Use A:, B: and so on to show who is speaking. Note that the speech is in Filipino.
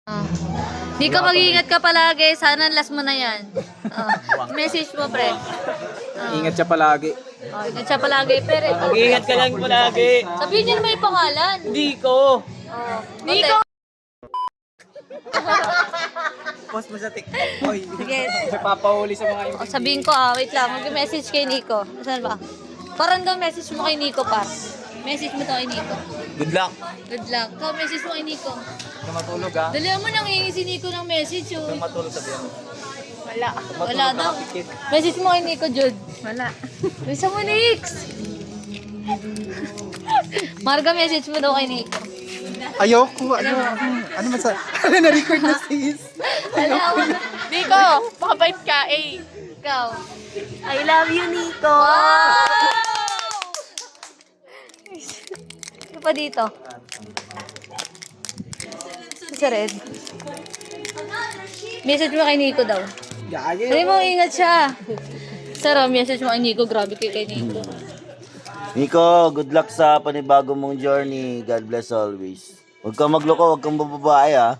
A: Oh. Di ka mag-iingat ka palagi. Sana last mo na yan. Message mo, pre.
B: Ingat siya palagi.
A: Ingat siya palagi. Pero,
C: Mag-iingat ka lang palagi.
A: sabihin niyo na may pangalan.
C: Hindi ko.
A: Nico!
B: Post mo sa TikTok. Oy,
A: Sige.
B: papahuli sa mga
A: O, sabihin ko, wait lang. Mag-message kay Nico. Saan ba? Parang daw message mo kay Nico, par. Message mo to kay Nico.
B: Good luck.
A: Good luck. Ikaw, message mo kay Nico.
B: Na matulog ha.
A: Dali mo nang hihingi si Nico ng message, oh.
B: Na matulog sabihan mo.
A: Wala daw. Message mo kay Nico, Jude.
D: Wala.
A: Bisa mo, Nix! Marga, message mo daw kay Nico.
B: Ayoko. Ano man sa... Ano na-record na sis?
A: Alam mo.
D: Nico, makabait ka eh.
A: Ikaw.
D: I love you, Nico.
A: Wow! Ano pa dito? Sa red. Message mo kay Nico daw.
B: Gagi.
A: Sabi mo, ingat siya. Sarap, message mo kay Nico. Grabe kay Nico.
E: Nico, good luck sa panibago mong journey. God bless always. Huwag kang magloko, huwag kang bababae ah.